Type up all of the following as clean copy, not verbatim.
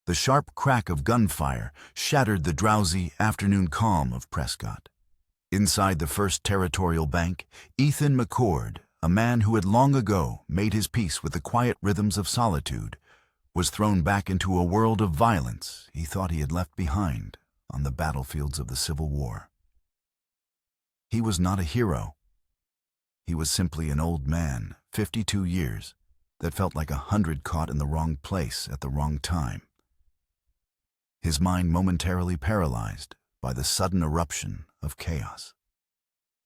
The sharp crack of gunfire shattered the drowsy afternoon calm of Prescott. Inside the First Territorial Bank, Ethan McCord, a man who had long ago made his peace with the quiet rhythms of solitude, was thrown back into a world of violence he thought he had left behind on the battlefields of the Civil War. He was not a hero. He was simply an old man, 52 years, that felt like 100 caught in the wrong place at the wrong time. His mind momentarily paralyzed by the sudden eruption of chaos.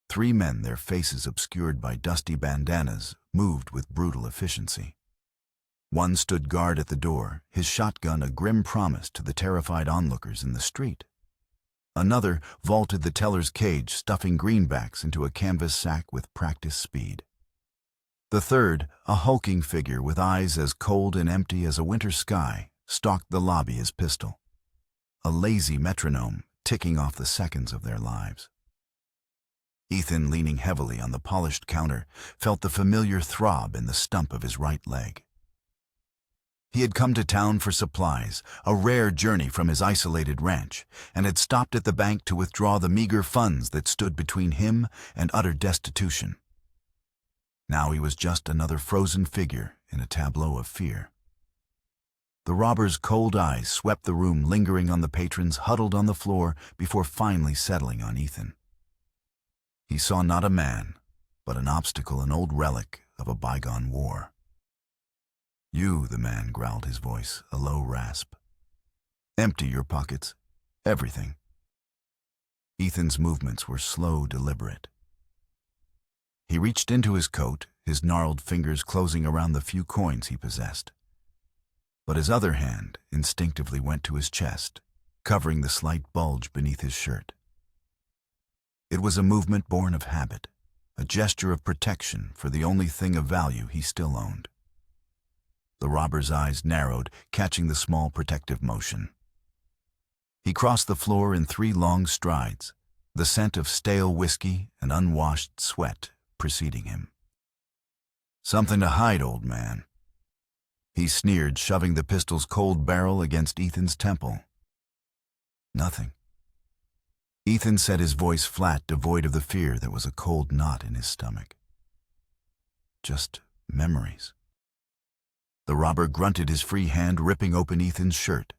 3 men, their faces obscured by dusty bandanas, moved with brutal efficiency. One stood guard at the door, his shotgun a grim promise to the terrified onlookers in the street. Another vaulted the teller's cage, stuffing greenbacks into a canvas sack with practiced speed. The third, a hulking figure with eyes as cold and empty as a winter sky, stalked the lobby, his pistol, a lazy metronome ticking off the seconds of their lives. Ethan, leaning heavily on the polished counter, felt the familiar throb in the stump of his right leg. He had come to town for supplies, a rare journey from his isolated ranch, and had stopped at the bank to withdraw the meager funds that stood between him and utter destitution. Now he was just another frozen figure in a tableau of fear. The robber's cold eyes swept the room, lingering on the patrons huddled on the floor before finally settling on Ethan. He saw not a man, but an obstacle, an old relic of a bygone war. "You," the man growled, his voice a low rasp. "Empty your pockets. Everything." Ethan's movements were slow, deliberate. He reached into his coat, his gnarled fingers closing around the few coins he possessed. But his other hand instinctively went to his chest, covering the slight bulge beneath his shirt. It was a movement born of habit, a gesture of protection for the only thing of value he still owned. The robber's eyes narrowed, catching the small protective motion. He crossed the floor in 3 long strides, the scent of stale whiskey and unwashed sweat preceding him. "Something to hide, old man," he sneered, shoving the pistol's cold barrel against Ethan's temple. "Nothing." Ethan set his voice flat, devoid of the fear that was a cold knot in his stomach. "Just memories." The robber grunted, his free hand ripping open Ethan's shirt.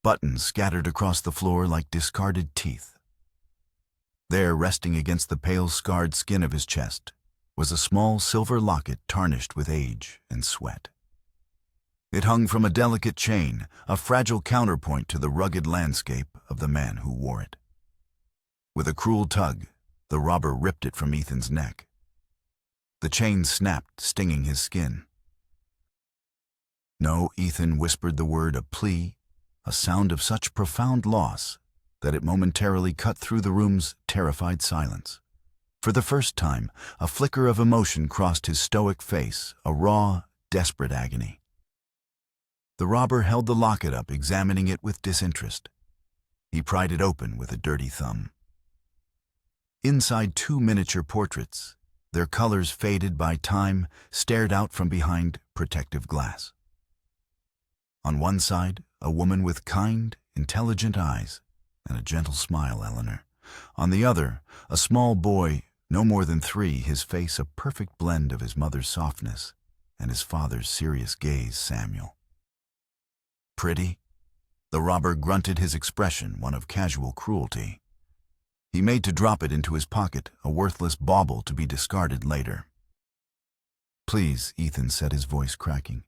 Buttons scattered across the floor like discarded teeth. There, resting against the pale, scarred skin of his chest, was a small silver locket tarnished with age and sweat. It hung from a delicate chain, a fragile counterpoint to the rugged landscape of the man who wore it. With a cruel tug, the robber ripped it from Ethan's neck. The chain snapped, stinging his skin. "No," Ethan whispered the word, a plea, a sound of such profound loss that it momentarily cut through the room's terrified silence. For the first time, a flicker of emotion crossed his stoic face, a raw, desperate agony. The robber held the locket up, examining it with disinterest. He pried it open with a dirty thumb. Inside 2 miniature portraits, their colors faded by time, stared out from behind protective glass. On one side, a woman with kind, intelligent eyes and a gentle smile, Eleanor. On the other, a small boy, no more than 3, his face a perfect blend of his mother's softness and his father's serious gaze, Samuel. "Pretty?" The robber grunted, his expression one of casual cruelty. He made to drop it into his pocket, a worthless bauble to be discarded later. "Please," Ethan said, his voice cracking.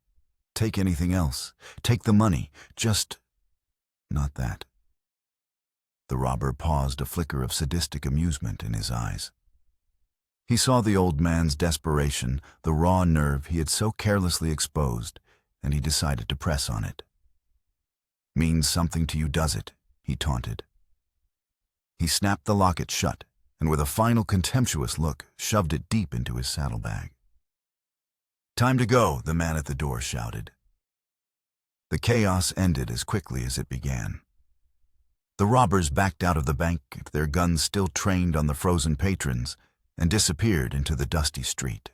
"Take anything else. Take the money. Just not that." The robber paused, a flicker of sadistic amusement in his eyes. He saw the old man's desperation, the raw nerve he had so carelessly exposed, and he decided to press on it. "Means something to you, does it?" he taunted. He snapped the locket shut, and with a final contemptuous look, shoved it deep into his saddlebag. "Time to go," the man at the door shouted. The chaos ended as quickly as it began. The robbers backed out of the bank, their guns still trained on the frozen patrons, and disappeared into the dusty street.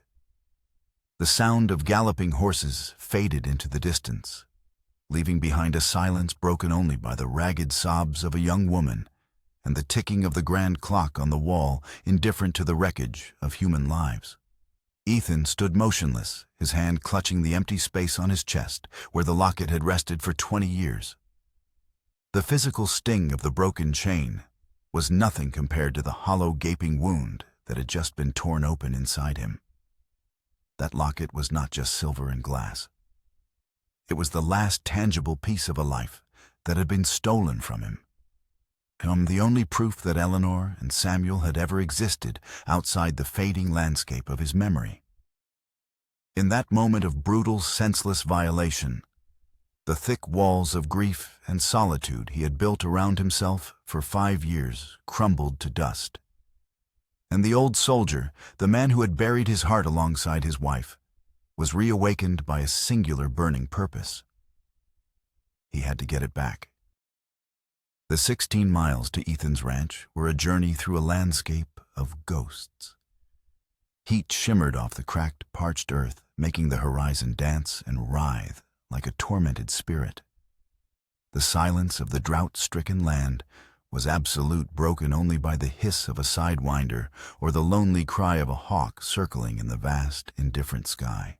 The sound of galloping horses faded into the distance. leaving behind a silence broken only by the ragged sobs of a young woman and the ticking of the grand clock on the wall, indifferent to the wreckage of human lives. Ethan stood motionless, his hand clutching the empty space on his chest, where the locket had rested for 20 years. The physical sting of the broken chain was nothing compared to the hollow, gaping wound that had just been torn open inside him. That locket was not just silver and glass. It was the last tangible piece of a life that had been stolen from him. The only proof that Eleanor and Samuel had ever existed outside the fading landscape of his memory. In that moment of brutal, senseless violation, the thick walls of grief and solitude he had built around himself for 5 years crumbled to dust. And the old soldier, the man who had buried his heart alongside his wife, was reawakened by a singular burning purpose. He had to get it back. The 16 miles to Ethan's ranch were a journey through a landscape of ghosts. Heat shimmered off the cracked, parched earth, making the horizon dance and writhe like a tormented spirit. The silence of the drought-stricken land was absolute, broken only by the hiss of a sidewinder or the lonely cry of a hawk circling in the vast, indifferent sky.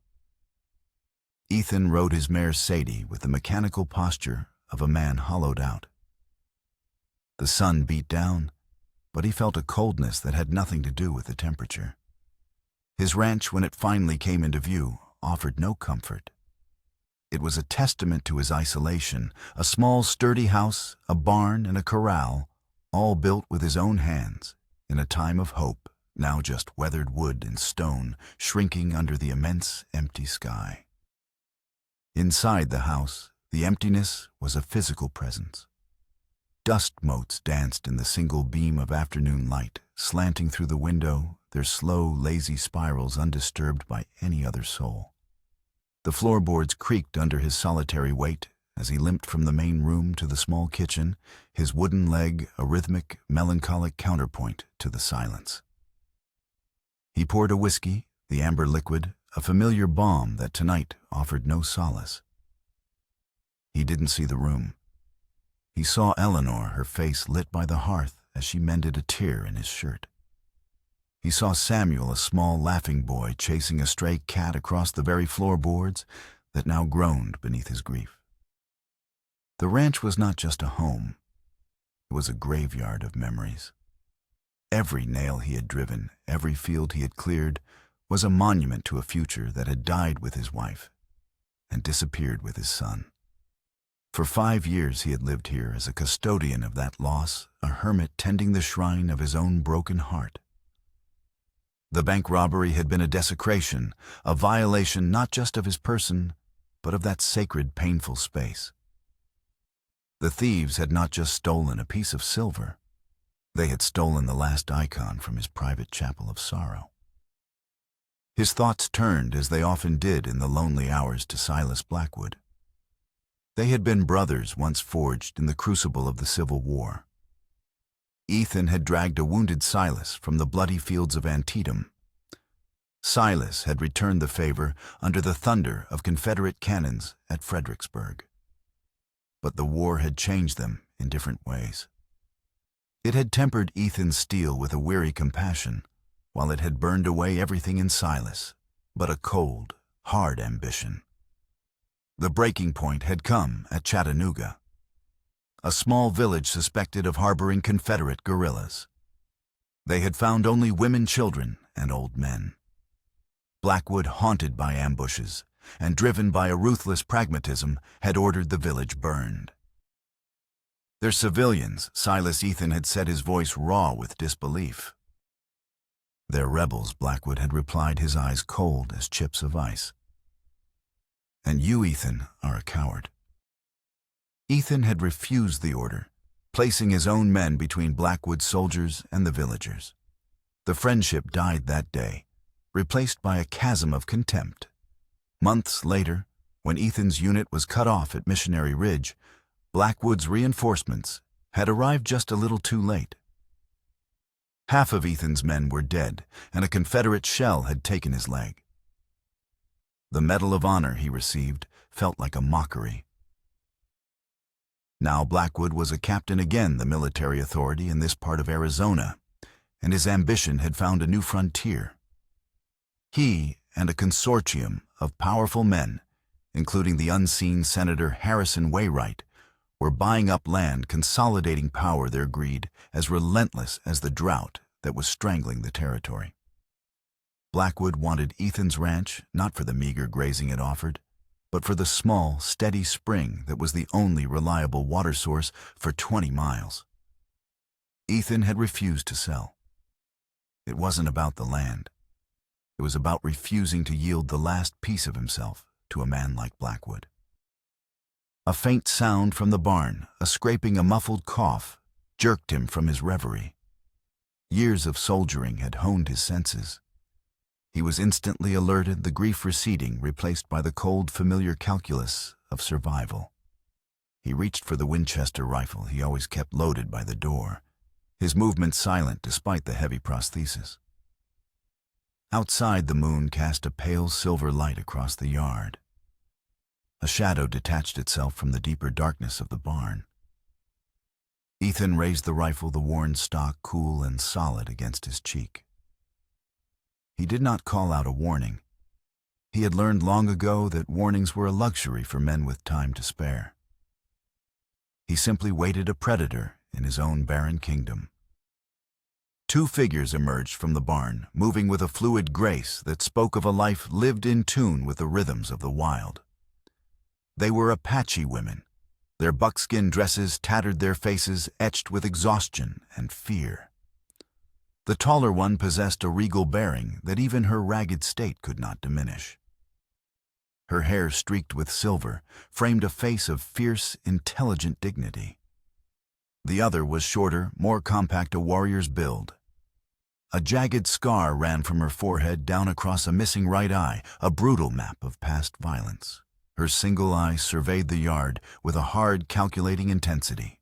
Ethan rode his mare Sadie with the mechanical posture of a man hollowed out. The sun beat down, but he felt a coldness that had nothing to do with the temperature. His ranch, when it finally came into view, offered no comfort. It was a testament to his isolation, a small, sturdy house, a barn, and a corral, all built with his own hands, in a time of hope, now just weathered wood and stone, shrinking under the immense, empty sky. Inside the house, the emptiness was a physical presence. Dust motes danced in the single beam of afternoon light, slanting through the window, their slow, lazy spirals undisturbed by any other soul. The floorboards creaked under his solitary weight as he limped from the main room to the small kitchen, his wooden leg a rhythmic, melancholic counterpoint to the silence. He poured a whiskey, the amber liquid, a familiar balm that tonight offered no solace. He didn't see the room. He saw Eleanor, her face lit by the hearth as she mended a tear in his shirt. He saw Samuel, a small, laughing boy, chasing a stray cat across the very floorboards that now groaned beneath his grief. The ranch was not just a home. It was a graveyard of memories. Every nail he had driven, every field he had cleared, was a monument to a future that had died with his wife and disappeared with his son. For 5 years he had lived here as a custodian of that loss, a hermit tending the shrine of his own broken heart. The bank robbery had been a desecration, a violation not just of his person, but of that sacred, painful space. The thieves had not just stolen a piece of silver. They had stolen the last icon from his private chapel of sorrow. His thoughts turned, as they often did in the lonely hours, to Silas Blackwood. They had been brothers once forged in the crucible of the Civil War. Ethan had dragged a wounded Silas from the bloody fields of Antietam. Silas had returned the favor under the thunder of Confederate cannons at Fredericksburg. But the war had changed them in different ways. It had tempered Ethan's steel with a weary compassion, while it had burned away everything in Silas but a cold, hard ambition. The breaking point had come at Chattanooga, a small village suspected of harboring Confederate guerrillas. They had found only women, children, and old men. Blackwood, haunted by ambushes and driven by a ruthless pragmatism, had ordered the village burned. They're civilians, Silas Ethan had said, his voice raw with disbelief. They're rebels, Blackwood had replied, his eyes cold as chips of ice. And you, Ethan, are a coward. Ethan had refused the order, placing his own men between Blackwood's soldiers and the villagers. The friendship died that day, replaced by a chasm of contempt. Months later, when Ethan's unit was cut off at Missionary Ridge, Blackwood's reinforcements had arrived just a little too late. Half of Ethan's men were dead, and a Confederate shell had taken his leg. The Medal of Honor he received felt like a mockery. Now Blackwood was a captain again, the military authority in this part of Arizona, and his ambition had found a new frontier. He and a consortium of powerful men, including the unseen Senator Harrison Wainwright, were buying up land, consolidating power, their greed as relentless as the drought that was strangling the territory. Blackwood wanted Ethan's ranch not for the meager grazing it offered, but for the small, steady spring that was the only reliable water source for 20 miles. Ethan had refused to sell. It wasn't about the land. It was about refusing to yield the last piece of himself to a man like Blackwood. A faint sound from the barn, a scraping, a muffled cough, jerked him from his reverie. Years of soldiering had honed his senses. He was instantly alerted, the grief receding, replaced by the cold, familiar calculus of survival. He reached for the Winchester rifle he always kept loaded by the door, his movements silent despite the heavy prosthesis. Outside, the moon cast a pale silver light across the yard. A shadow detached itself from the deeper darkness of the barn. Ethan raised the rifle, the worn stock cool and solid against his cheek. He did not call out a warning. He had learned long ago that warnings were a luxury for men with time to spare. He simply waited, a predator in his own barren kingdom. Two figures emerged from the barn, moving with a fluid grace that spoke of a life lived in tune with the rhythms of the wild. They were Apache women. Their buckskin dresses tattered, their faces etched with exhaustion and fear. The taller one possessed a regal bearing that even her ragged state could not diminish. Her hair, streaked with silver, framed a face of fierce, intelligent dignity. The other was shorter, more compact, a warrior's build. A jagged scar ran from her forehead down across a missing right eye, a brutal map of past violence. Her single eye surveyed the yard with a hard, calculating intensity.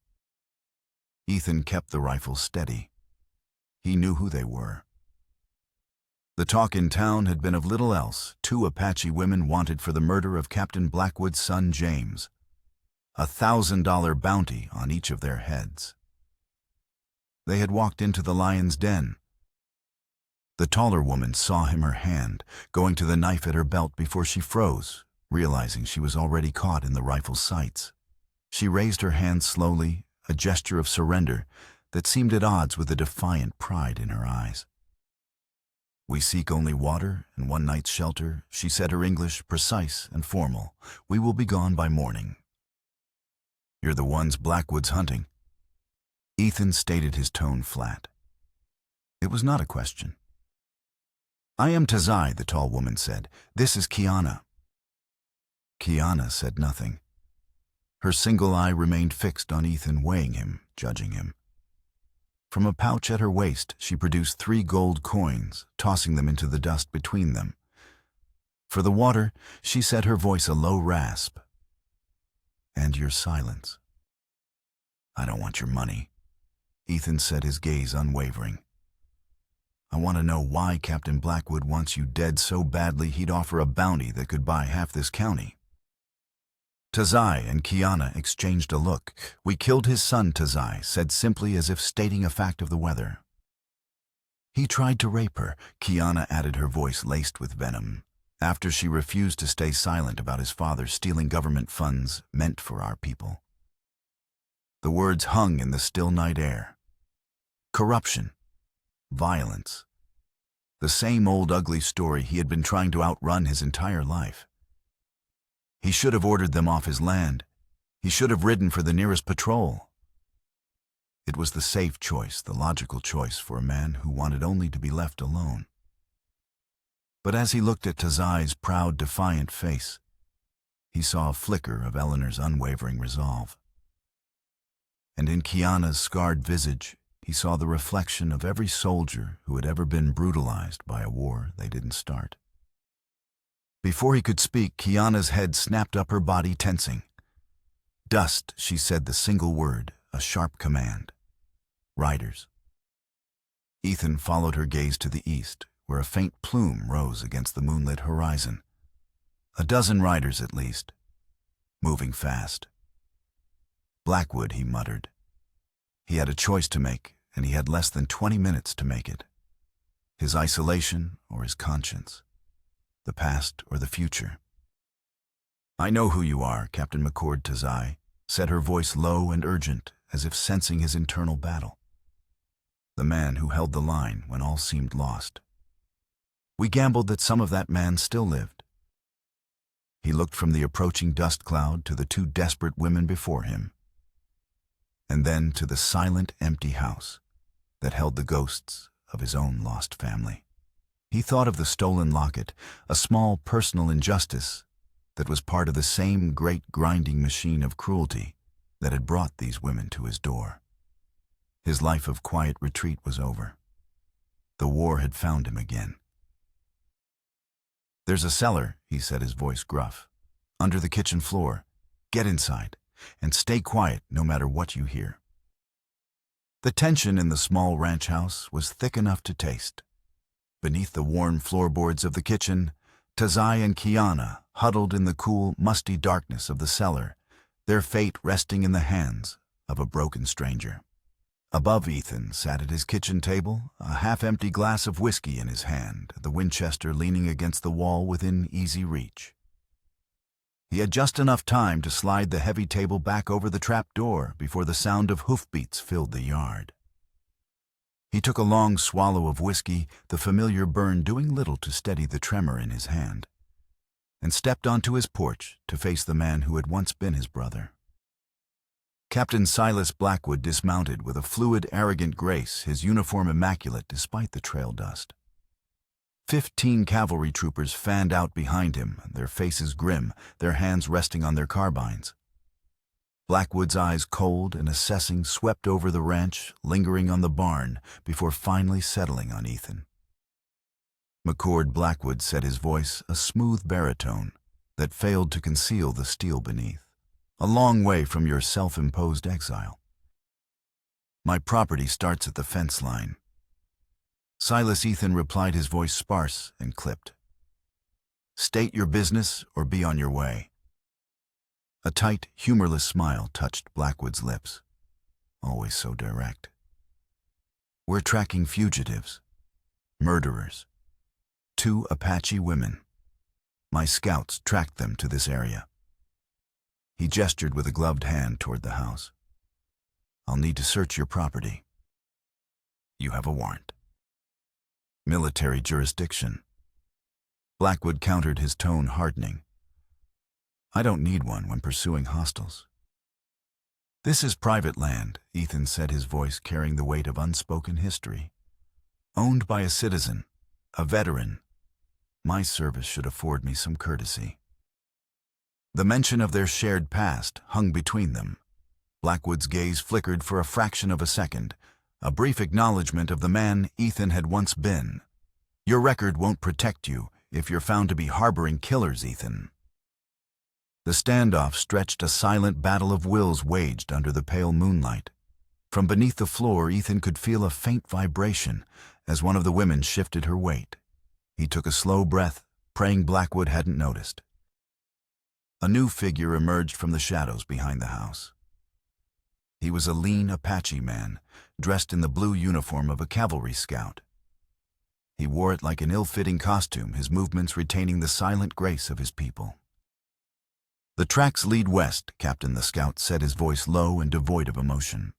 Ethan kept the rifle steady. He knew who they were. The talk in town had been of little else. Two Apache women wanted for the murder of Captain Blackwood's son James. $1,000 bounty on each of their heads. They had walked into the lion's den. The taller woman saw him, her hand going to the knife at her belt, before she froze, realizing she was already caught in the rifle's sights. She raised her hand slowly, a gesture of surrender that seemed at odds with the defiant pride in her eyes. "We seek only water and one night's shelter," she said, her English precise and formal. "We will be gone by morning." "You're the ones Blackwood's hunting?" Ethan stated, his tone flat. It was not a question. "I am Tazai," the tall woman said. "This is Kiana." Kiana said nothing. Her single eye remained fixed on Ethan, weighing him, judging him. From a pouch at her waist, she produced 3 gold coins, tossing them into the dust between them. For the water, she said, her voice a low rasp. "And your silence." "I don't want your money," Ethan said, his gaze unwavering. "I want to know why Captain Blackwood wants you dead so badly he'd offer a bounty that could buy half this county." Tazai and Kiana exchanged a look. "We killed his son," Tazai said simply, as if stating a fact of the weather. "He tried to rape her," Kiana added, her voice laced with venom, "after she refused to stay silent about his father stealing government funds meant for our people." The words hung in the still night air. Corruption. Violence. The same old ugly story he had been trying to outrun his entire life. He should have ordered them off his land. He should have ridden for the nearest patrol. It was the safe choice, the logical choice for a man who wanted only to be left alone. But as he looked at Tazai's proud, defiant face, he saw a flicker of Eleanor's unwavering resolve. And in Kiana's scarred visage, he saw the reflection of every soldier who had ever been brutalized by a war they didn't start. Before he could speak, Kiana's head snapped up, her body tensing. "Dust," she said, the single word, a sharp command. "Riders." Ethan followed her gaze to the east, where a faint plume rose against the moonlit horizon. A dozen riders at least, moving fast. Blackwood, he muttered. He had a choice to make, and he had less than 20 minutes to make it. His isolation or his conscience, the past or the future. "I know who you are, Captain McCord Tazai," said her voice low and urgent, as if sensing his internal battle. The man who held the line when all seemed lost. We gambled that some of that man still lived. He looked from the approaching dust cloud to the two desperate women before him, and then to the silent, empty house that held the ghosts of his own lost family. He thought of the stolen locket, a small personal injustice that was part of the same great grinding machine of cruelty that had brought these women to his door. His life of quiet retreat was over. The war had found him again. "There's a cellar," he said, his voice gruff, "under the kitchen floor. Get inside, and stay quiet no matter what you hear." The tension in the small ranch house was thick enough to taste. Beneath the worn floorboards of the kitchen, Tazai and Kiana huddled in the cool, musty darkness of the cellar, their fate resting in the hands of a broken stranger. Above Ethan sat at his kitchen table, a half-empty glass of whiskey in his hand, the Winchester leaning against the wall within easy reach. He had just enough time to slide the heavy table back over the trap door before the sound of hoofbeats filled the yard. He took a long swallow of whiskey, the familiar burn doing little to steady the tremor in his hand, and stepped onto his porch to face the man who had once been his brother. Captain Silas Blackwood dismounted with a fluid, arrogant grace, his uniform immaculate despite the trail dust. 15 cavalry troopers fanned out behind him, their faces grim, their hands resting on their carbines. Blackwood's eyes cold and assessing swept over the ranch, lingering on the barn, before finally settling on Ethan. McCord Blackwood said, his voice a smooth baritone that failed to conceal the steel beneath. "A long way from your self-imposed exile. My property starts at the fence line." Silas Ethan replied, his voice sparse and clipped. "State your business or be on your way." A tight, humorless smile touched Blackwood's lips, always so direct. "We're tracking fugitives, murderers, 2 Apache women. My scouts tracked them to this area." He gestured with a gloved hand toward the house. "I'll need to search your property." "You have a warrant." "Military jurisdiction." Blackwood countered, his tone hardening. "I don't need one when pursuing hostiles." "This is private land," Ethan said, his voice carrying the weight of unspoken history. "Owned by a citizen, a veteran. My service should afford me some courtesy." The mention of their shared past hung between them. Blackwood's gaze flickered for a fraction of a second, a brief acknowledgement of the man Ethan had once been. "Your record won't protect you if you're found to be harboring killers, Ethan." The standoff stretched, a silent battle of wills waged under the pale moonlight. From beneath the floor, Ethan could feel a faint vibration as one of the women shifted her weight. He took a slow breath, praying Blackwood hadn't noticed. A new figure emerged from the shadows behind the house. He was a lean Apache man, dressed in the blue uniform of a cavalry scout. He wore it like an ill-fitting costume, his movements retaining the silent grace of his people. "The tracks lead west," Captain the Scout said, his voice low and devoid of emotion.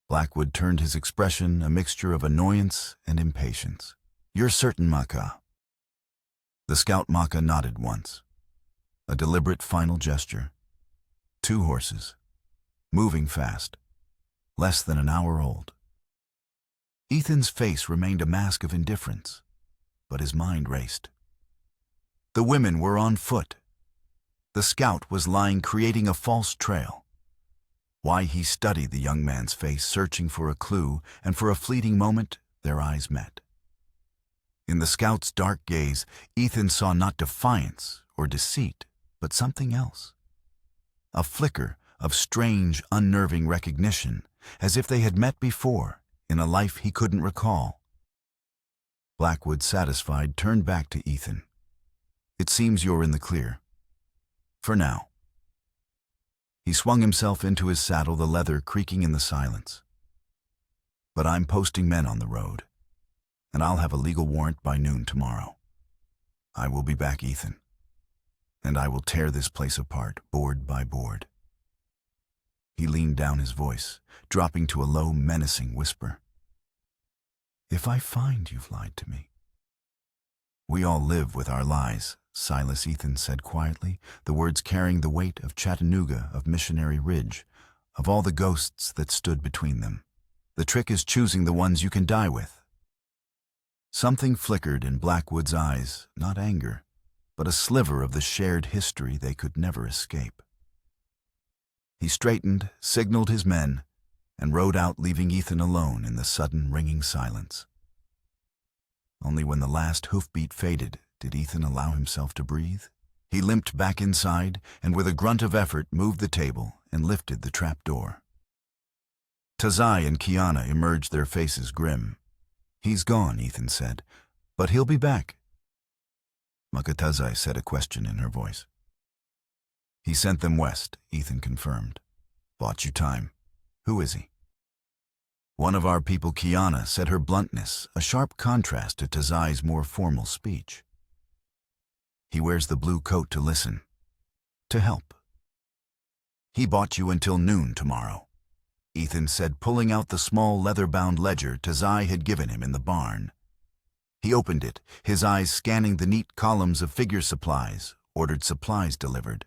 Blackwood turned, his expression a mixture of annoyance and impatience. "You're certain, Maka?" The Scout Maka nodded once. A deliberate final gesture. 2 horses, moving fast, less than an hour old. Ethan's face remained a mask of indifference, but his mind raced. The women were on foot. The scout was lying, creating a false trail. Why, he studied the young man's face, searching for a clue, and for a fleeting moment, their eyes met. In the scout's dark gaze, Ethan saw not defiance or deceit, but something else. A flicker of strange, unnerving recognition, as if they had met before, in a life he couldn't recall. Blackwood, satisfied, turned back to Ethan. "It seems you're in the clear. For now." He swung himself into his saddle, the leather creaking in the silence. "But I'm posting men on the road, and I'll have a legal warrant by noon tomorrow. I will be back, Ethan, and I will tear this place apart, board by board." He leaned down, his voice dropping to a low, menacing whisper. "If I find you've lied to me." "We all live with our lies, Silas," Ethan said quietly, the words carrying the weight of Chattanooga, of Missionary Ridge, of all the ghosts that stood between them. "The trick is choosing the ones you can die with." Something flickered in Blackwood's eyes, not anger, but a sliver of the shared history they could never escape. He straightened, signaled his men, and rode out, leaving Ethan alone in the sudden ringing silence. Only when the last hoofbeat faded did Ethan allow himself to breathe. He limped back inside and with a grunt of effort moved the table and lifted the trap door. Tazai and Kiana emerged, their faces grim. "He's gone," Ethan said, "but he'll be back." Makatazai said, a question in her voice. "He sent them west," Ethan confirmed. "Bought you time. Who is he?" "One of our people," Kiana said, her bluntness a sharp contrast to Tazai's more formal speech. "He wears the blue coat to listen, to help." "He bought you until noon tomorrow," Ethan said, pulling out the small leather-bound ledger Tazai had given him in the barn. He opened it, his eyes scanning the neat columns of figure supplies, ordered supplies delivered,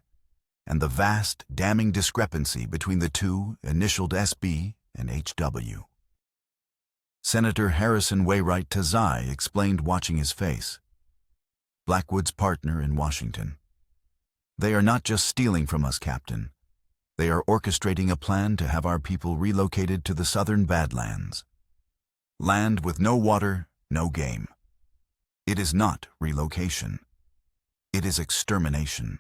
and the vast, damning discrepancy between the two initialed SB and HW. Senator Harrison Wainwright, Tazai explained, watching his face. "Blackwood's partner in Washington. They are not just stealing from us, Captain. They are orchestrating a plan to have our people relocated to the southern Badlands. Land with no water, no game. It is not relocation. It is extermination.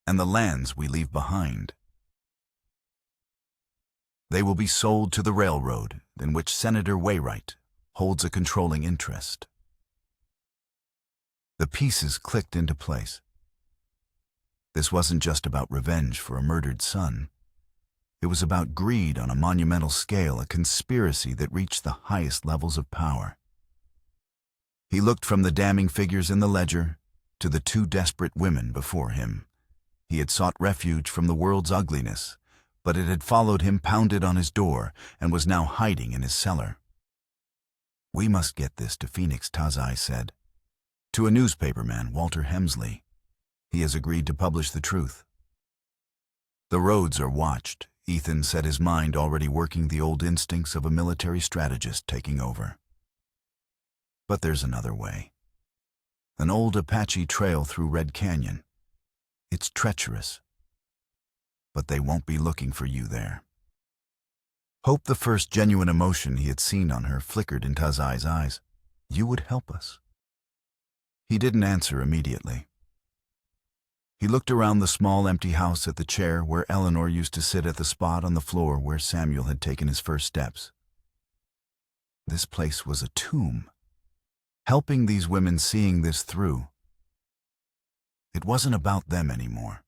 And the lands we leave behind, they will be sold to the railroad, in which Senator Wainwright holds a controlling interest." The pieces clicked into place. This wasn't just about revenge for a murdered son. It was about greed on a monumental scale, a conspiracy that reached the highest levels of power. He looked from the damning figures in the ledger to the two desperate women before him. He had sought refuge from the world's ugliness, but it had followed him, pounded on his door, and was now hiding in his cellar. "We must get this to Phoenix," Tazai said. "To a newspaperman, Walter Hemsley. He has agreed to publish the truth." "The roads are watched," Ethan said, his mind already working, the old instincts of a military strategist taking over. "But there's another way. An old Apache trail through Red Canyon. It's treacherous, but they won't be looking for you there." Hope, the first genuine emotion he had seen on her, flickered in Tazai's eyes. "You would help us?" He didn't answer immediately. He looked around the small empty house at the chair where Eleanor used to sit, at the spot on the floor where Samuel had taken his first steps. This place was a tomb. Helping these women, seeing this through. It wasn't about them anymore.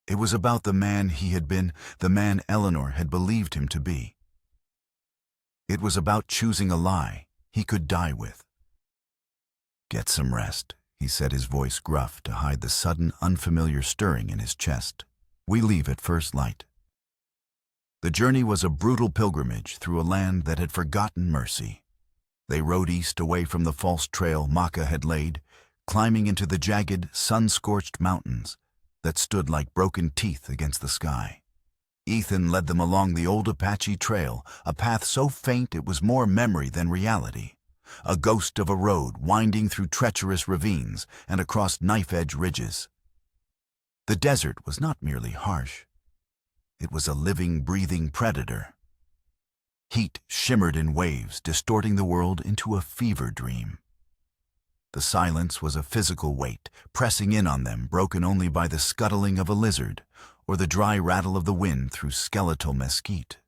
It was about the man he had been, the man Eleanor had believed him to be. It was about choosing a lie he could die with. "Get some rest," he said, his voice gruff to hide the sudden, unfamiliar stirring in his chest. "We leave at first light." The journey was a brutal pilgrimage through a land that had forgotten mercy. They rode east, away from the false trail Maka had laid, climbing into the jagged, sun-scorched mountains that stood like broken teeth against the sky. Ethan led them along the old Apache trail, a path so faint it was more memory than reality. A ghost of a road winding through treacherous ravines and across knife-edge ridges. The desert was not merely harsh. It was a living, breathing predator. Heat shimmered in waves, distorting the world into a fever dream. The silence was a physical weight, pressing in on them, broken only by the scuttling of a lizard or the dry rattle of the wind through skeletal mesquite.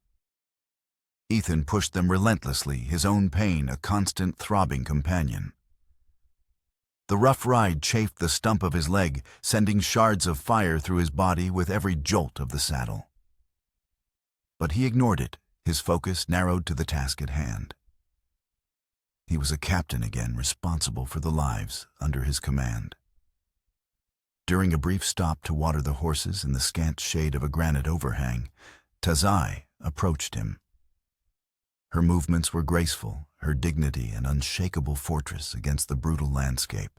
Ethan pushed them relentlessly, his own pain a constant throbbing companion. The rough ride chafed the stump of his leg, sending shards of fire through his body with every jolt of the saddle. But he ignored it, his focus narrowed to the task at hand. He was a captain again, responsible for the lives under his command. During a brief stop to water the horses in the scant shade of a granite overhang, Tazai approached him. Her movements were graceful, her dignity an unshakable fortress against the brutal landscape.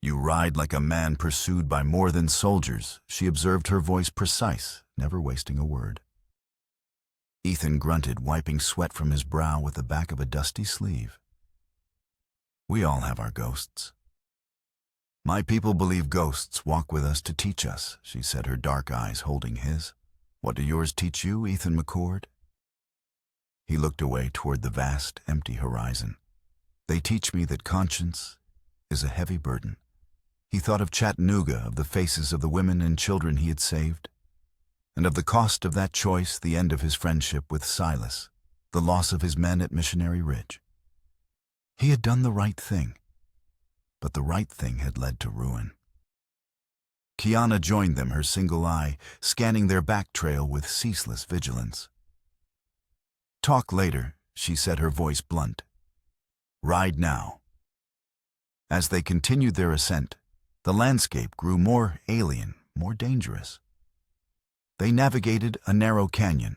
"You ride like a man pursued by more than soldiers," she observed, her voice precise, never wasting a word. Ethan grunted, wiping sweat from his brow with the back of a dusty sleeve. "We all have our ghosts." "My people believe ghosts walk with us to teach us," she said, her dark eyes holding his. "What do yours teach you, Ethan McCord?" He looked away toward the vast, empty horizon. "They teach me that conscience is a heavy burden." He thought of Chattanooga, of the faces of the women and children he had saved, and of the cost of that choice, the end of his friendship with Silas, the loss of his men at Missionary Ridge. He had done the right thing, but the right thing had led to ruin. Kiana joined them, her single eye scanning their back trail with ceaseless vigilance. "Talk later," she said, her voice blunt. "Ride now." As they continued their ascent, the landscape grew more alien, more dangerous. They navigated a narrow canyon,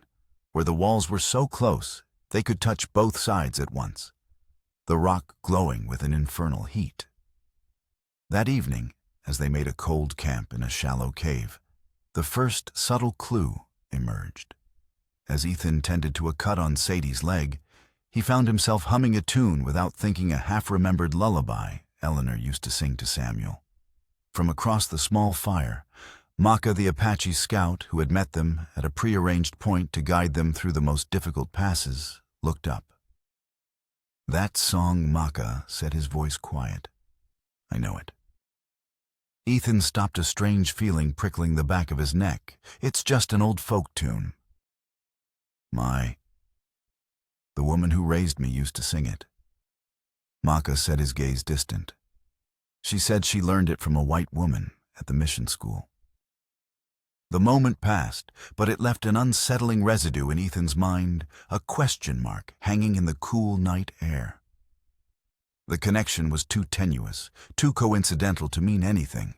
where the walls were so close they could touch both sides at once, the rock glowing with an infernal heat. That evening, as they made a cold camp in a shallow cave, the first subtle clue emerged. As Ethan tended to a cut on Sadie's leg, he found himself humming a tune without thinking, a half-remembered lullaby Eleanor used to sing to Samuel. From across the small fire, Maka, the Apache scout who had met them at a prearranged point to guide them through the most difficult passes, looked up. "That song, Maka," said, his voice quiet. "I know it." Ethan stopped, a strange feeling prickling the back of his neck. "It's just an old folk tune." The woman who raised me used to sing it." Maka said, his gaze distant. "She said she learned it from a white woman at the mission school." The moment passed, but it left an unsettling residue in Ethan's mind, a question mark hanging in the cool night air. The connection was too tenuous, too coincidental to mean anything.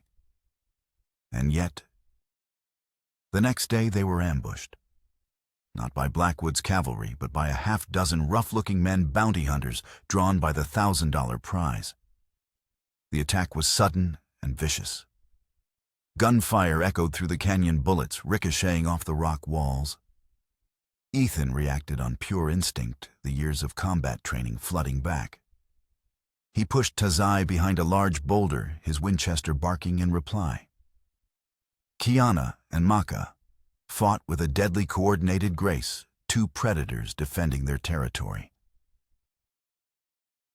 And yet, the next day they were ambushed. Not by Blackwood's cavalry, but by a half-dozen rough-looking men, bounty hunters, drawn by the $1,000 prize. The attack was sudden and vicious. Gunfire echoed through the canyon, bullets ricocheting off the rock walls. Ethan reacted on pure instinct, the years of combat training flooding back. He pushed Tazai behind a large boulder, his Winchester barking in reply. Kiana and Maka fought with a deadly coordinated grace, two predators defending their territory.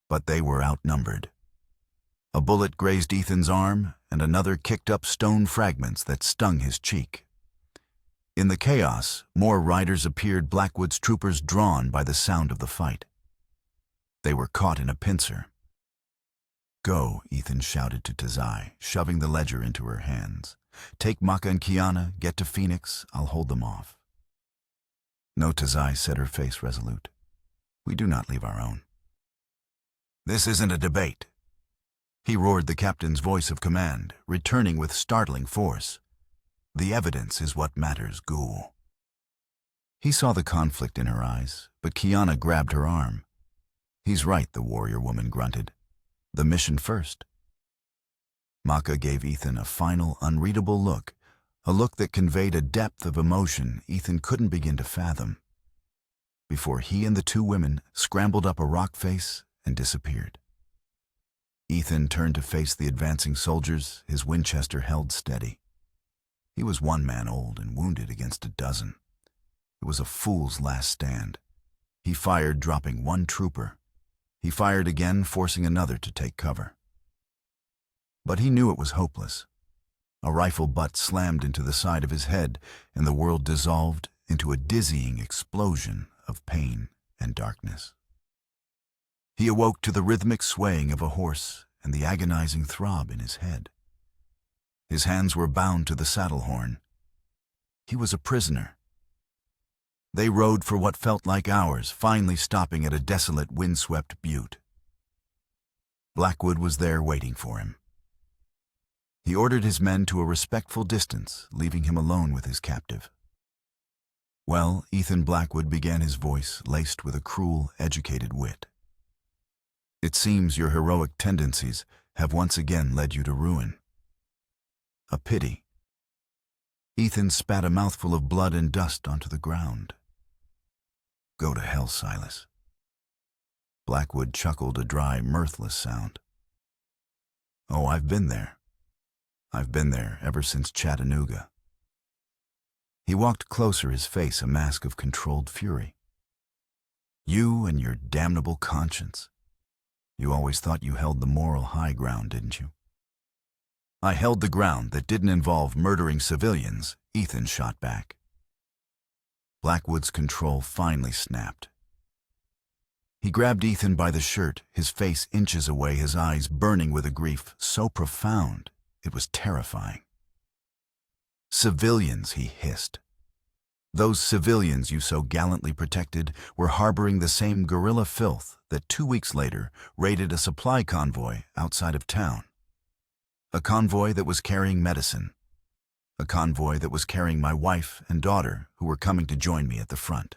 But they were outnumbered. A bullet grazed Ethan's arm, and another kicked up stone fragments that stung his cheek. In the chaos, more riders appeared, Blackwood's troopers drawn by the sound of the fight. They were caught in a pincer. "Go," Ethan shouted to Tazai, shoving the ledger into her hands. "Take Maka and Kiana, get to Phoenix, I'll hold them off." "No," Tazai said, her face resolute. "We do not leave our own." "This isn't a debate," he roared, the captain's voice of command, returning with startling force. "The evidence is what matters, ghoul." He saw the conflict in her eyes, but Kiana grabbed her arm. "He's right," the warrior woman grunted. "The mission first." Maka gave Ethan a final, unreadable look, a look that conveyed a depth of emotion Ethan couldn't begin to fathom, before he and the two women scrambled up a rock face and disappeared. Ethan turned to face the advancing soldiers, his Winchester held steady. He was one man old and wounded against a dozen. It was a fool's last stand. He fired, dropping one trooper. He fired again, forcing another to take cover. But he knew it was hopeless. A rifle butt slammed into the side of his head, and the world dissolved into a dizzying explosion of pain and darkness. He awoke to the rhythmic swaying of a horse and the agonizing throb in his head. His hands were bound to the saddle horn. He was a prisoner. They rode for what felt like hours, finally stopping at a desolate, windswept butte. Blackwood was there waiting for him. He ordered his men to a respectful distance, leaving him alone with his captive. "Well," Ethan Blackwood began, his voice laced with a cruel, educated wit. "It seems your heroic tendencies have once again led you to ruin. A pity." Ethan spat a mouthful of blood and dust onto the ground. "Go to hell, Silas." Blackwood chuckled, a dry, mirthless sound. "Oh, I've been there. I've been there ever since Chattanooga." He walked closer, his face a mask of controlled fury. "You and your damnable conscience. You always thought you held the moral high ground, didn't you?" "I held the ground that didn't involve murdering civilians," Ethan shot back. Blackwood's control finally snapped. He grabbed Ethan by the shirt, his face inches away, his eyes burning with a grief so profound it was terrifying. "Civilians," he hissed. "Those civilians you so gallantly protected were harboring the same guerrilla filth that 2 weeks later raided a supply convoy outside of town. A convoy that was carrying medicine. A convoy that was carrying my wife and daughter, who were coming to join me at the front."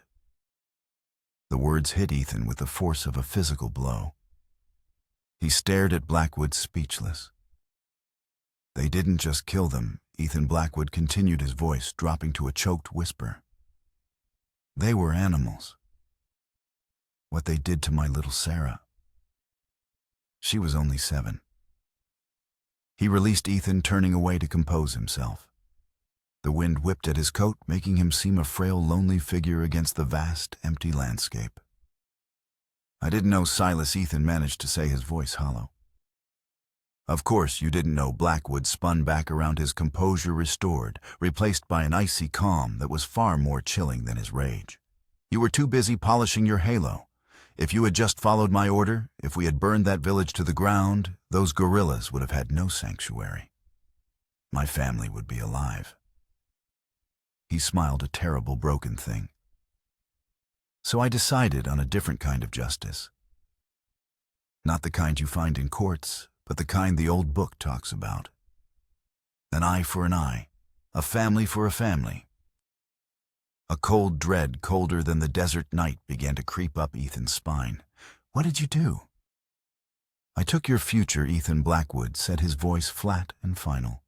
The words hit Ethan with the force of a physical blow. He stared at Blackwood, speechless. "They didn't just kill them," Ethan Blackwood continued, his voice dropping to a choked whisper. "They were animals. What they did to my little Sarah. She was only 7. He released Ethan, turning away to compose himself. The wind whipped at his coat, making him seem a frail, lonely figure against the vast, empty landscape. "I didn't know, Silas," Ethan managed to say, his voice hollow. "Of course you didn't know." Blackwood spun back around, his composure restored, replaced by an icy calm that was far more chilling than his rage. "You were too busy polishing your halo. If you had just followed my order, if we had burned that village to the ground, those guerrillas would have had no sanctuary. My family would be alive." He smiled, a terrible, broken thing. "So I decided on a different kind of justice. Not the kind you find in courts, but the kind the old book talks about. An eye for an eye, a family for a family." A cold dread, colder than the desert night, began to creep up Ethan's spine. "What did you do?" "I took your future," Ethan Blackwood said, his voice flat and final.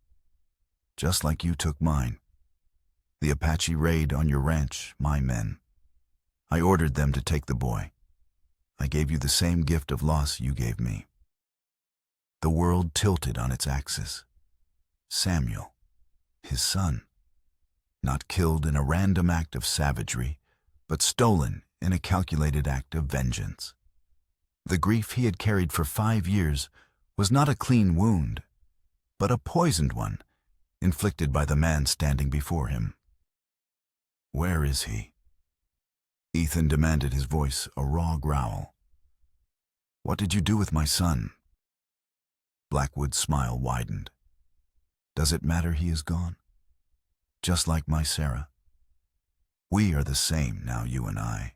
"Just like you took mine. The Apache raid on your ranch, my men. I ordered them to take the boy. I gave you the same gift of loss you gave me." The world tilted on its axis. Samuel, his son, not killed in a random act of savagery, but stolen in a calculated act of vengeance. The grief he had carried for 5 years was not a clean wound, but a poisoned one, inflicted by the man standing before him. "Where is he?" Ethan demanded, his voice a raw growl. "What did you do with my son?" Blackwood's smile widened. "Does it matter he is gone? Just like my Sarah. We are the same now, you and I.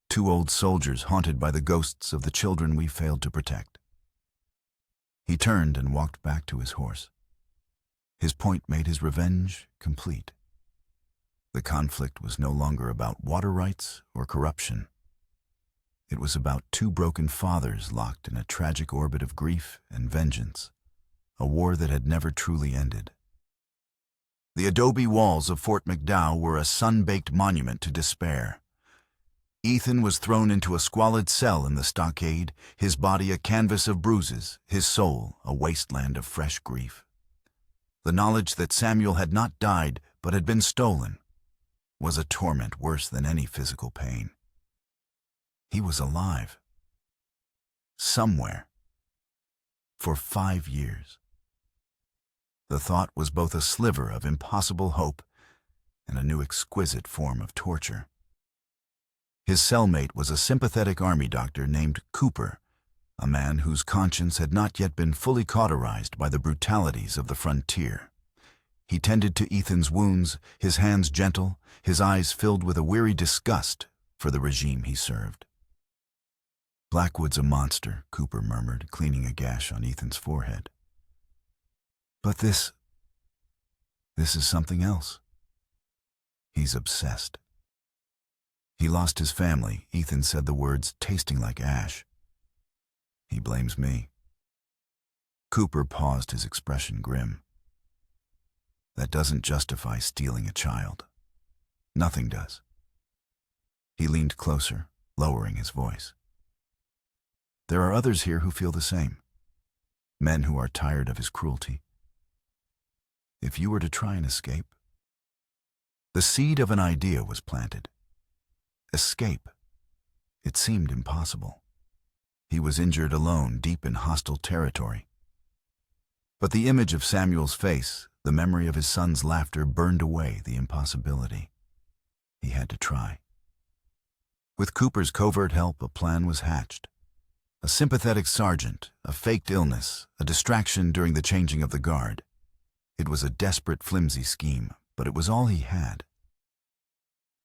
2 old soldiers haunted by the ghosts of the children we failed to protect." He turned and walked back to his horse. His point made his revenge complete. The conflict was no longer about water rights or corruption. It was about 2 broken fathers locked in a tragic orbit of grief and vengeance, a war that had never truly ended. The adobe walls of Fort McDowell were a sun-baked monument to despair. Ethan was thrown into a squalid cell in the stockade, his body a canvas of bruises, his soul a wasteland of fresh grief. The knowledge that Samuel had not died but had been stolen was a torment worse than any physical pain. He was alive. Somewhere. For 5 years. The thought was both a sliver of impossible hope and a new exquisite form of torture. His cellmate was a sympathetic army doctor named Cooper, a man whose conscience had not yet been fully cauterized by the brutalities of the frontier. He tended to Ethan's wounds, his hands gentle, his eyes filled with a weary disgust for the regime he served. "Blackwood's a monster," Cooper murmured, cleaning a gash on Ethan's forehead. "But this is something else. He's obsessed." "He lost his family," Ethan said, the words tasting like ash. "He blames me." Cooper paused, his expression grim. "That doesn't justify stealing a child. Nothing does." He leaned closer, lowering his voice. "There are others here who feel the same. Men who are tired of his cruelty. If you were to try and escape..." The seed of an idea was planted. Escape. It seemed impossible. He was injured alone, deep in hostile territory. But the image of Samuel's face, the memory of his son's laughter, burned away the impossibility. He had to try. With Cooper's covert help, a plan was hatched. A sympathetic sergeant, a faked illness, a distraction during the changing of the guard. It was a desperate, flimsy scheme, but it was all he had.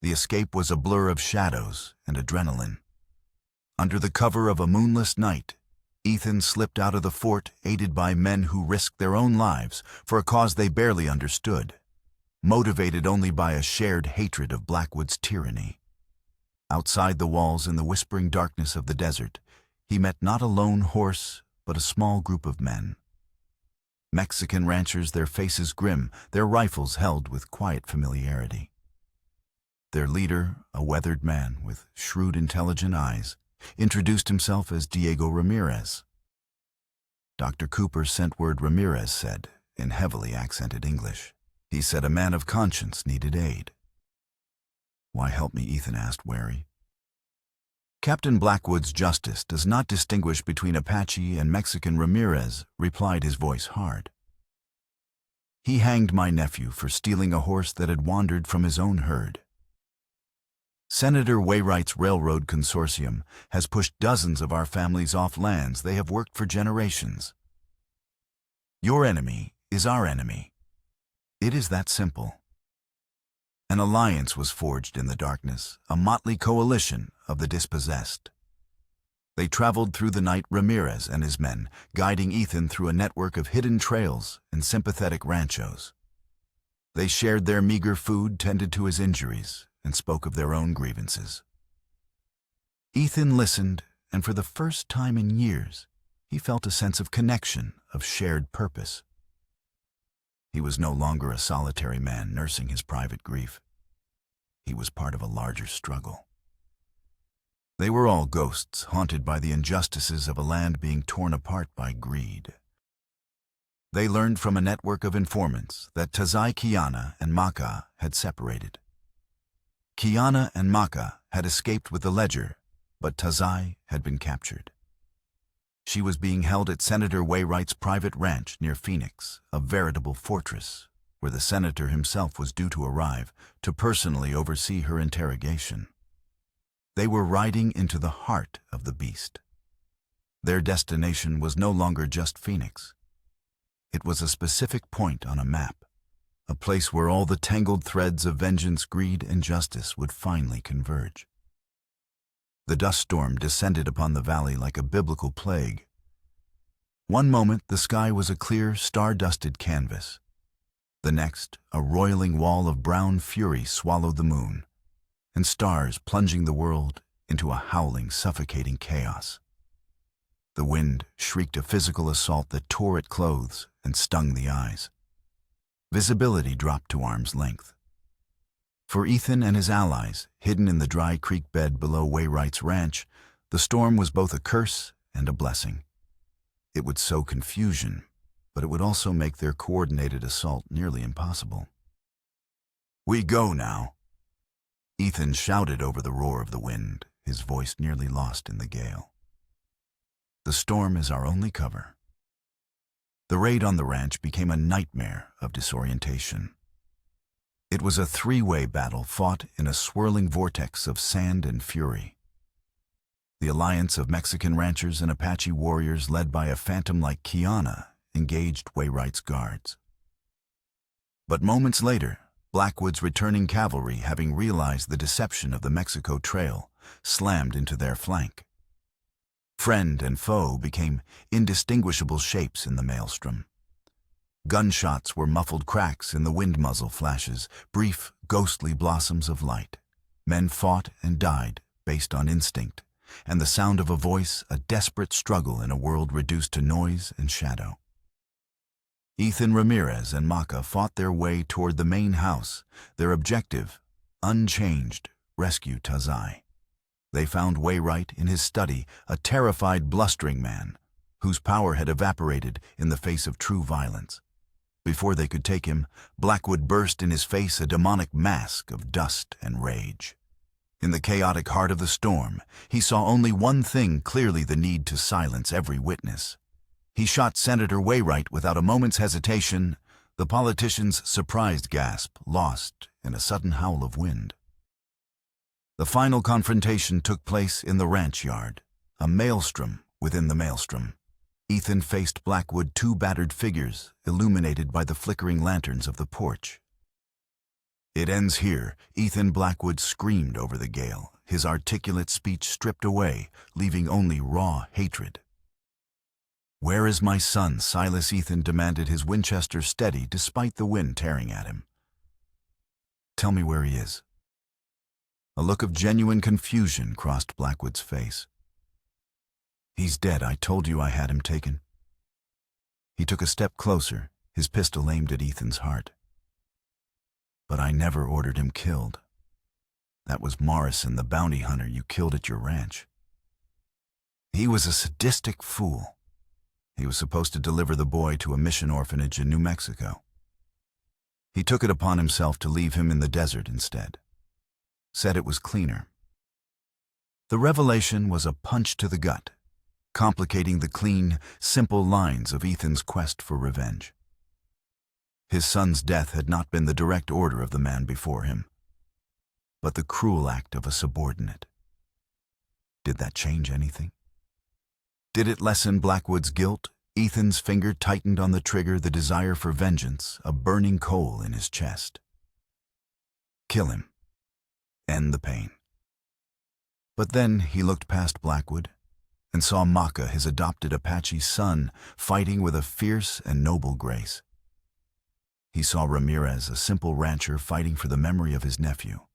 The escape was a blur of shadows and adrenaline. Under the cover of a moonless night, Ethan slipped out of the fort, aided by men who risked their own lives for a cause they barely understood, motivated only by a shared hatred of Blackwood's tyranny. Outside the walls, in the whispering darkness of the desert, he met not a lone horse, but a small group of men. Mexican ranchers, their faces grim, their rifles held with quiet familiarity. Their leader, a weathered man with shrewd, intelligent eyes, introduced himself as Diego Ramirez. Dr. Cooper sent word, Ramirez said, in heavily accented English. He said a man of conscience needed aid. "Why help me?" Ethan asked, wary. "Captain Blackwood's justice does not distinguish between Apache and Mexican," Ramirez replied, his voice hard. "He hanged my nephew for stealing a horse that had wandered from his own herd. Senator Wayright's railroad consortium has pushed dozens of our families off lands they have worked for generations. Your enemy is our enemy. It is that simple." An alliance was forged in the darkness, a motley coalition of the dispossessed. They traveled through the night, Ramirez and his men, guiding Ethan through a network of hidden trails and sympathetic ranchos. They shared their meager food, tended to his injuries, and spoke of their own grievances. Ethan listened, and for the first time in years, he felt a sense of connection, of shared purpose. He was no longer a solitary man nursing his private grief. He was part of a larger struggle. They were all ghosts, haunted by the injustices of a land being torn apart by greed. They learned from a network of informants that Tazai Kiana and Maka had separated. Kiana and Maka had escaped with the ledger, but Tazai had been captured. She was being held at Senator Wayright's private ranch near Phoenix, a veritable fortress, where the senator himself was due to arrive to personally oversee her interrogation. They were riding into the heart of the beast. Their destination was no longer just Phoenix. It was a specific point on a map, a place where all the tangled threads of vengeance, greed, and justice would finally converge. The dust storm descended upon the valley like a biblical plague. One moment, the sky was a clear, star-dusted canvas. The next, a roiling wall of brown fury swallowed the moon, and stars plunging the world into a howling, suffocating chaos. The wind shrieked a physical assault that tore at clothes and stung the eyes. Visibility dropped to arm's length. For Ethan and his allies, hidden in the dry creek bed below Wayright's ranch, the storm was both a curse and a blessing. It would sow confusion, but it would also make their coordinated assault nearly impossible. "We go now," Ethan shouted over the roar of the wind, his voice nearly lost in the gale. "The storm is our only cover." The raid on the ranch became a nightmare of disorientation. It was a three-way battle fought in a swirling vortex of sand and fury. The alliance of Mexican ranchers and Apache warriors led by a phantom like Kiana engaged Wayright's guards. But moments later, Blackwood's returning cavalry, having realized the deception of the Mexico Trail, slammed into their flank. Friend and foe became indistinguishable shapes in the maelstrom. Gunshots were muffled cracks in the wind muzzle flashes, brief, ghostly blossoms of light. Men fought and died based on instinct, and the sound of a voice a desperate struggle in a world reduced to noise and shadow. Ethan Ramirez and Maca fought their way toward the main house, their objective, unchanged, rescue Tazai. They found Wayright in his study, a terrified, blustering man, whose power had evaporated in the face of true violence. Before they could take him, Blackwood burst in his face a demonic mask of dust and rage. In the chaotic heart of the storm, he saw only one thing clearly: the need to silence every witness. He shot Senator Wayright without a moment's hesitation, the politician's surprised gasp lost in a sudden howl of wind. The final confrontation took place in the ranch yard, a maelstrom within the maelstrom. Ethan faced Blackwood, two battered figures illuminated by the flickering lanterns of the porch. "It ends here," Ethan Blackwood screamed over the gale, his articulate speech stripped away, leaving only raw hatred. "Where is my son, Silas?" Ethan demanded, his Winchester steady despite the wind tearing at him. "Tell me where he is." A look of genuine confusion crossed Blackwood's face. "He's dead. I told you I had him taken." He took a step closer, his pistol aimed at Ethan's heart. "But I never ordered him killed. That was Morrison, the bounty hunter you killed at your ranch. He was a sadistic fool. He was supposed to deliver the boy to a mission orphanage in New Mexico. He took it upon himself to leave him in the desert instead. Said it was cleaner." The revelation was a punch to the gut, complicating the clean, simple lines of Ethan's quest for revenge. His son's death had not been the direct order of the man before him, but the cruel act of a subordinate. Did that change anything? Did it lessen Blackwood's guilt? Ethan's finger tightened on the trigger, the desire for vengeance, a burning coal in his chest. Kill him. End the pain. But then he looked past Blackwood and saw Maca, his adopted Apache son, fighting with a fierce and noble grace. He saw Ramirez, a simple rancher, fighting for the memory of his nephew.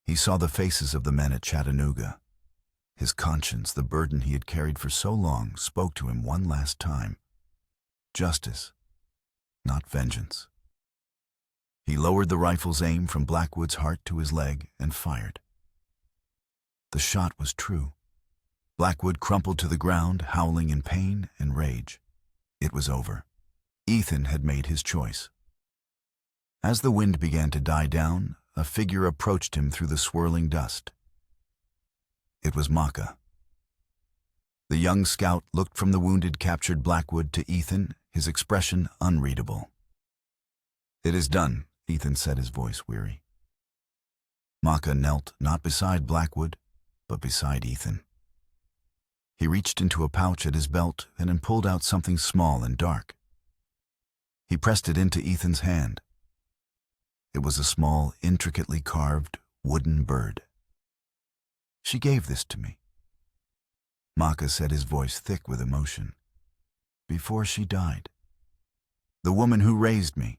He saw the faces of the men at Chattanooga. His conscience, the burden he had carried for so long, spoke to him one last time. Justice, not vengeance. He lowered the rifle's aim from Blackwood's heart to his leg and fired. The shot was true. Blackwood crumpled to the ground, howling in pain and rage. It was over. Ethan had made his choice. As the wind began to die down, a figure approached him through the swirling dust. It was Maca. The young scout looked from the wounded, captured Blackwood to Ethan, his expression unreadable. "It is done," Ethan said, his voice weary. Maca knelt not beside Blackwood, but beside Ethan. He reached into a pouch at his belt and pulled out something small and dark. He pressed it into Ethan's hand. It was a small, intricately carved wooden bird. "She gave this to me," Maca said, his voice thick with emotion. "Before she died. The woman who raised me.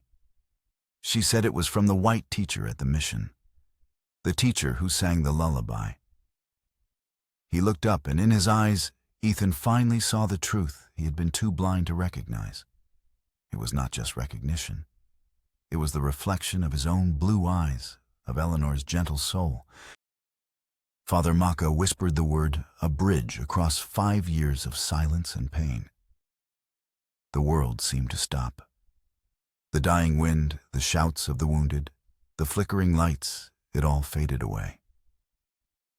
She said it was from the white teacher at the mission, the teacher who sang the lullaby." He looked up, and in his eyes, Ethan finally saw the truth he had been too blind to recognize. It was not just recognition. It was the reflection of his own blue eyes, of Eleanor's gentle soul. Father Maca whispered the word, a bridge across 5 years of silence and pain. The world seemed to stop. The dying wind, the shouts of the wounded, the flickering lights, it all faded away.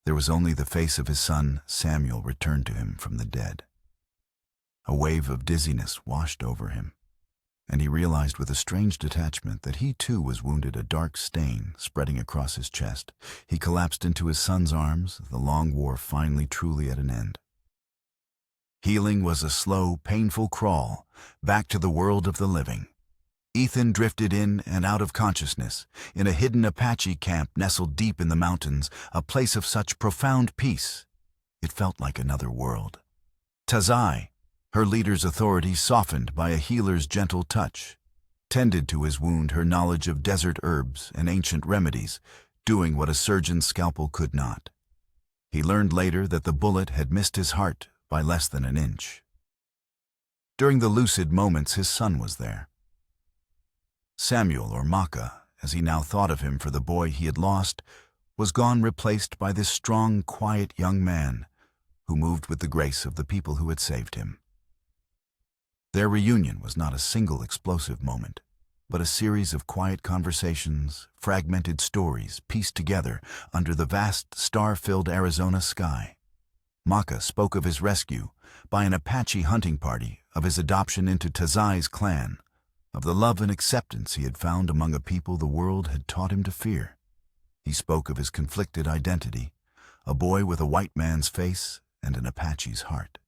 There was only the face of his son, Samuel, returned to him from the dead. A wave of dizziness washed over him. and he realized with a strange detachment that he too was wounded, a dark stain spreading across his chest. He collapsed into his son's arms, the long war finally truly at an end. Healing was a slow, painful crawl back to the world of the living. Ethan drifted in and out of consciousness, in a hidden Apache camp nestled deep in the mountains, a place of such profound peace. It felt like another world. Tazai, her leader's authority softened by a healer's gentle touch, tended to his wound, her knowledge of desert herbs and ancient remedies, doing what a surgeon's scalpel could not. He learned later that the bullet had missed his heart by less than an inch. During the lucid moments, his son was there. Samuel, or Maka, as he now thought of him for the boy he had lost, was gone, replaced by this strong, quiet young man who moved with the grace of the people who had saved him. Their reunion was not a single explosive moment, but a series of quiet conversations, fragmented stories pieced together under the vast, star-filled Arizona sky. Maka spoke of his rescue by an Apache hunting party, of his adoption into Tazai's clan, of the love and acceptance he had found among a people the world had taught him to fear. He spoke of his conflicted identity, a boy with a white man's face and an Apache's heart.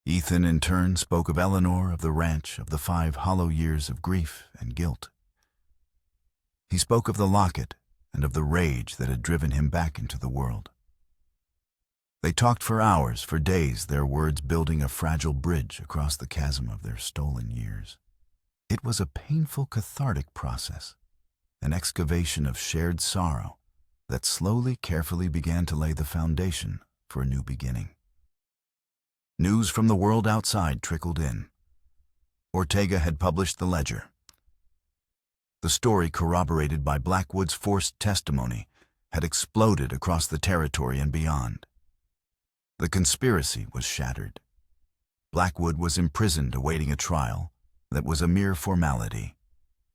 Ethan, in turn, spoke of Eleanor, of the ranch, of the 5 hollow years of grief and guilt. He spoke of the locket and of the rage that had driven him back into the world. They talked for hours, for days, their words building a fragile bridge across the chasm of their stolen years. It was a painful, cathartic process, an excavation of shared sorrow that slowly, carefully began to lay the foundation for a new beginning. News from the world outside trickled in. Ortega had published the ledger. The story, corroborated by Blackwood's forced testimony, had exploded across the territory and beyond. The conspiracy was shattered. Blackwood was imprisoned awaiting a trial that was a mere formality.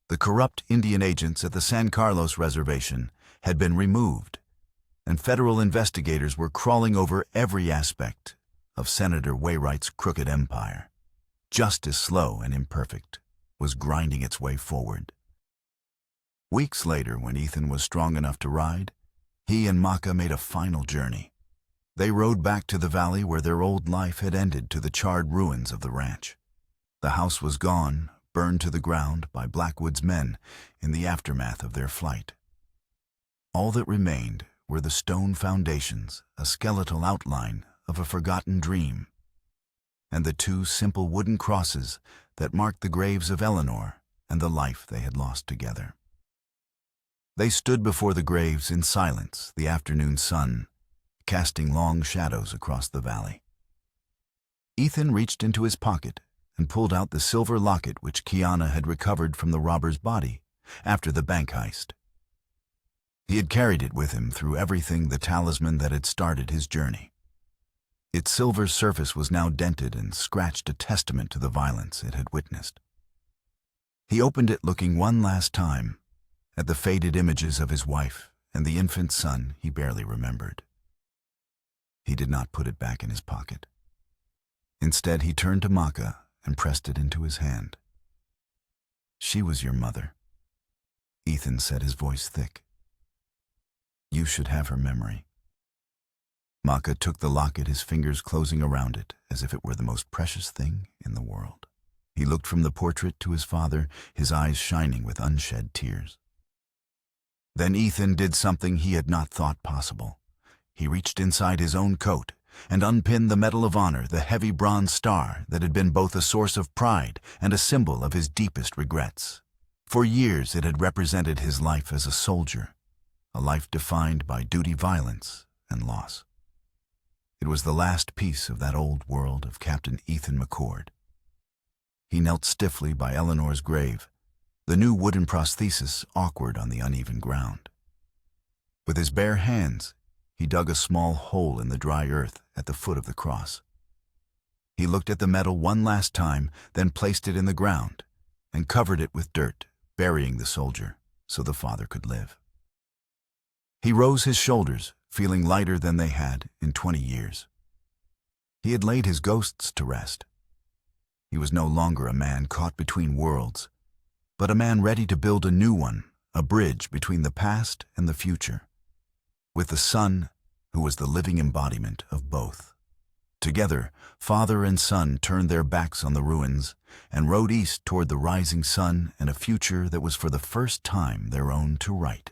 The corrupt Indian agents at the San Carlos reservation had been removed, and federal investigators were crawling over every aspect of Senator Wainwright's crooked empire. Justice, slow and imperfect, was grinding its way forward. Weeks later, when Ethan was strong enough to ride, he and Maka made a final journey. They rode back to the valley where their old life had ended, to the charred ruins of the ranch. The house was gone, burned to the ground by Blackwood's men in the aftermath of their flight. All that remained were the stone foundations, a skeletal outline of a forgotten dream, and the 2 simple wooden crosses that marked the graves of Eleanor and the life they had lost together. They stood before the graves in silence, the afternoon sun casting long shadows across the valley. Ethan reached into his pocket and pulled out the silver locket which Kiana had recovered from the robber's body after the bank heist. He had carried it with him through everything, the talisman that had started his journey. Its silver surface was now dented and scratched, a testament to the violence it had witnessed. He opened it, looking one last time at the faded images of his wife and the infant son he barely remembered. He did not put it back in his pocket. Instead, he turned to Maka and pressed it into his hand. "She was your mother," Ethan said, his voice thick. "You should have her memory." Maka took the locket, his fingers closing around it as if it were the most precious thing in the world. He looked from the portrait to his father, his eyes shining with unshed tears. Then Ethan did something he had not thought possible. He reached inside his own coat and unpinned the Medal of Honor, the heavy bronze star that had been both a source of pride and a symbol of his deepest regrets. For years it had represented his life as a soldier, a life defined by duty, violence, and loss. It was the last piece of that old world of Captain Ethan McCord. He knelt stiffly by Eleanor's grave, the new wooden prosthesis awkward on the uneven ground. With his bare hands, he dug a small hole in the dry earth at the foot of the cross. He looked at the medal one last time, then placed it in the ground and covered it with dirt, burying the soldier so the father could live. He rose his shoulders, feeling lighter than they had in 20 years. He had laid his ghosts to rest. He was no longer a man caught between worlds, but a man ready to build a new one, a bridge between the past and the future, with the son who was the living embodiment of both. Together, father and son turned their backs on the ruins and rode east toward the rising sun and a future that was for the first time their own to write.